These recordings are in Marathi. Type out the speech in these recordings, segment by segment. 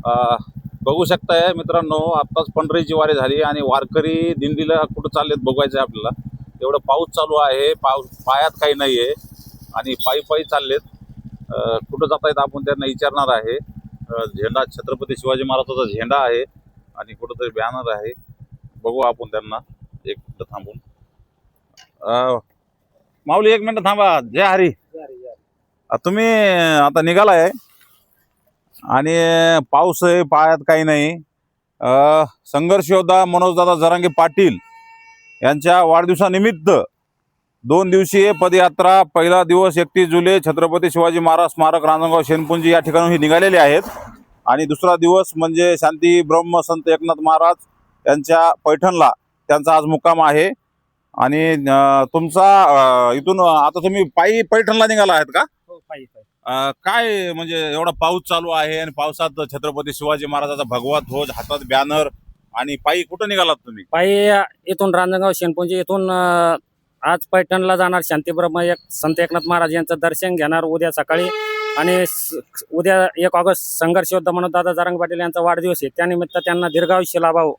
अ, बघू शकताय मित्रांनो, आत्ताच पंढरीची वारी झाली आणि वारकरी दिंडीला कुठं चाललेत बघायचं आहे आपल्याला. एवढं पाऊस चालू आहे, पायात काही नाही आहे आणि पायी पायी चाललेत. कुठं जात आहेत आपण त्यांना विचारणार आहे. झेंडा छत्रपती शिवाजी महाराजांचा झेंडा आहे आणि कुठंतरी बॅनर आहे. बघू आपण त्यांना एक मिनिट थांबून. माऊली एक मिनिट थांबा. जय हरी. तुम्ही आता निघालाय आणि पाऊस आहे, पायात काही नाही. संघर्ष योद्धा मनोजदादा जरांगे पाटील यांच्या वाढदिवसानिमित्त 2 दिवसीय पदयात्रा. पहिला दिवस 31 जुलै छत्रपती शिवाजी महाराज स्मारक रांजणगाव शेनपुंजी या ठिकाणी ही निघालेले आहेत आणि दुसरा दिवस म्हणजे शांती ब्रह्म संत एकनाथ महाराज यांच्या पैठणला त्यांचा आज मुक्काम आहे. आणि तुमचा इथून आता तुम्ही पायी पैठणला निघाला आहेत का? हो, पायी पायी. काय म्हणजे एवढा पाऊस चालू आहे आणि पावसात छत्रपती शिवाजी महाराजाचा भगवा ध्वज, हातात बॅनर आणि पायी कुठं निघालात तुम्ही? पायी इथून रांजणगाव शेनपुंजी इथून आज पैठणला जाणार. शांतीब्रह्म संत एकनाथ महाराज यांचं दर्शन घेणार उद्या सकाळी. आणि उद्या 1 ऑगस्ट संघर्ष योद्धा मनोजदादा जरांगे पाटील यांचा वाढदिवस आहे. त्यानिमित्त त्यांना दीर्घायुष्य लाभावं.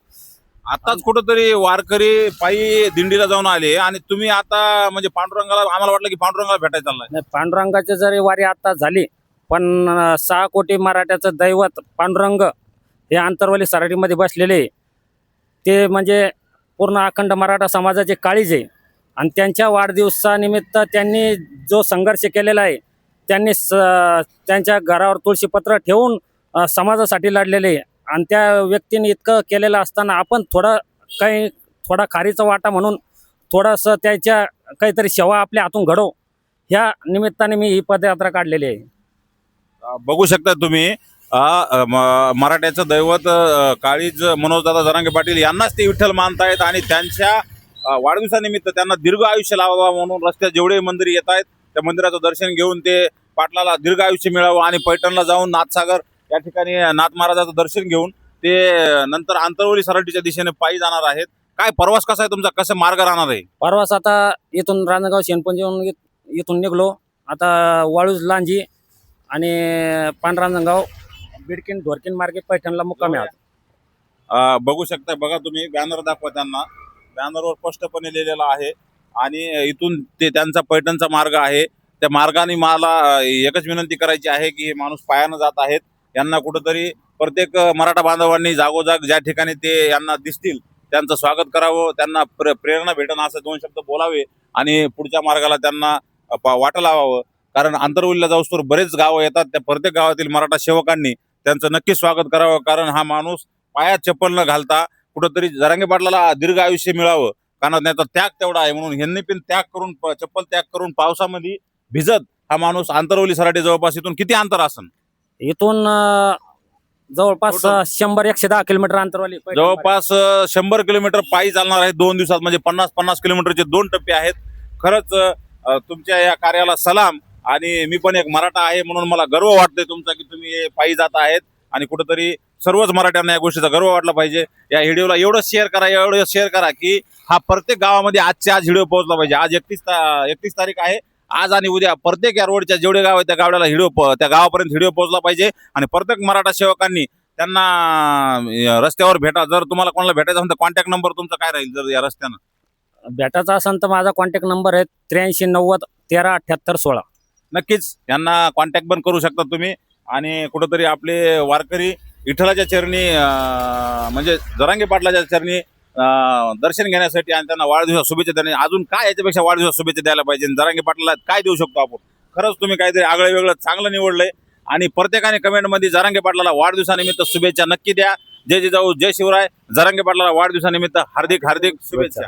आताच कुठंतरी वारकरी पायी दिंडीला जाऊन आले आणि तुम्ही आता म्हणजे पांडुरंगाला, आम्हाला वाटलं की पांडुरंगाला भेटायला चाललाय. नाही, पांडुरंगाची जरी वारी आता झाली पण 6 कोटी मराठ्याचं दैवत पांडुरंग हे आंतरवली सराटीमध्ये बसलेले, ते म्हणजे पूर्ण अखंड मराठा समाजाचे काळीज आहे. आणि त्यांच्या वाढदिवसानिमित्त त्यांनी जो संघर्ष केलेला आहे, त्यांनी त्यांच्या घरावर तुळशीपत्र ठेवून समाजासाठी लढलेले आहे. आणि त्या व्यक्तीने इतकं केलेलं असताना आपण थोडा खारीचा वाटा म्हणून थोडंसं त्याच्या काहीतरी सेवा आपल्या हातून घडव, ह्या निमित्ताने मी ही पदयात्रा काढलेली आहे. बघू शकता तुम्ही, मराठ्याचं दैवत काळीज मनोजदादा जरांगे पाटील यांनाच ते विठ्ठल मानतायत आणि त्यांच्या वाढदिवसानिमित्त त्यांना दीर्घ आयुष्य लावावं म्हणून रस्त्यात जेवढे मंदिर येत आहेत त्या मंदिराचं दर्शन घेऊन ते पाटलाला दीर्घ आयुष्य मिळावं आणि पैठणला जाऊन नाथसागर या ठिकाणी नाथ महाराजाचं दर्शन घेऊन ते नंतर आंतरवली सराटीच्या दिशेने पायी जाणार आहेत. काय प्रवास कसा आहे तुमचा, कसं मार्ग राहणार आहे? परवास आता इथून रांजणगाव शेनपुंजीहून इथून निघलो. आता वाळूज लांजी आणि पांढरांजणगाव बिडकीन ढोरकीन मार्गे पैठणला मुक्कामी आहोत. बघू शकता, बघा तुम्ही बॅनर दाखवा त्यांना. बॅनरवर स्पष्टपणे लिहिलेलं आहे आणि इथून ते त्यांचा पैठणचा मार्ग आहे. त्या मार्गाने मला एकच विनंती करायची आहे की हे माणूस पायानं जात आहेत. यांना कुठंतरी प्रत्येक मराठा बांधवांनी जागोजाग ज्या ठिकाणी ते यांना दिसतील त्यांचं स्वागत करावं, त्यांना प्रेरणा भेटणं असं 2 शब्द बोलावे आणि पुढच्या मार्गाला त्यांना वाटा लावावं. कारण आंतरवलीला जाऊस्तोवर बरेच गावं येतात, त्या प्रत्येक गावातील मराठा सेवकांनी त्यांचं नक्की स्वागत करावं. कारण हा माणूस पायात चप्पल न घालता कुठंतरी जरांगे पाटलाला दीर्घ आयुष्य मिळावं, कारण त्याचा त्याग तेवढा आहे. म्हणून ह्यांनी पण त्याग करून, चप्पल त्याग करून पावसामध्ये भिजत हा माणूस आंतरवली सराटी जवळपास इथून किती अंतर असन? इथून जवळपास 100-110 किलोमीटर अंतरवाली जवळपास 100 किलोमीटर पायी चालणार आहे 2 दिवसात. म्हणजे 50-50 किलोमीटरचे 2 टप्पे आहेत. खरंच तुमच्या या कार्याला सलाम. आणि मी पण एक मराठा आहे म्हणून मला गर्व वाटतोय तुमचा की तुम्ही पायी जात आहेत आणि कुठंतरी सर्वच मराठ्यांना या गोष्टीचा गर्व वाटला पाहिजे. या व्हिडिओला एवढं शेअर करा की हा प्रत्येक गावामध्ये आजच्या आज व्हिडिओ पोहोचला पाहिजे. आज 31 तारीख आहे. आज आणि उद्या प्रत्येक या रोडच्या जेवढे गाव आहेत त्या गावाला त्या गावापर्यंत व्हिडिओ पोहोचला पाहिजे. आणि प्रत्येक मराठा सेवकांनी त्यांना रस्त्यावर भेटा. जर तुम्हाला कोणाला भेटायचं असेल तर कॉन्टॅक्ट नंबर तुमचा काय राहील जर या रस्त्यानं भेटायचा असेल तर माझा कॉन्टॅक्ट नंबर आहे 8390137816. नक्कीच यांना कॉन्टॅक्ट पण करू शकता तुम्ही. आणि कुठंतरी आपले वारकरी विठ्ठलाच्या चरणी म्हणजे जरांगे पाटलाच्या चरणी दर्शन घेण्यासाठी आणि त्यांना वाढदिवसा शुभेच्छा देणे. अजून काय याच्यापेक्षा वाढदिवसा शुभेच्छा द्यायला पाहिजे? जरांगे पाटलाला काय देऊ शकतो आपण? खरंच तुम्ही काहीतरी आगळं वेगळं चांगलं निवडलंय. आणि प्रत्येकाने कमेंटमध्ये जरांगे पाटलाला वाढदिवसानिमित्त शुभेच्छा नक्की द्या. जय जिजाऊ, जय शिवराय. जरांगे पाटलाला वाढदिवसानिमित्त हार्दिक शुभेच्छा.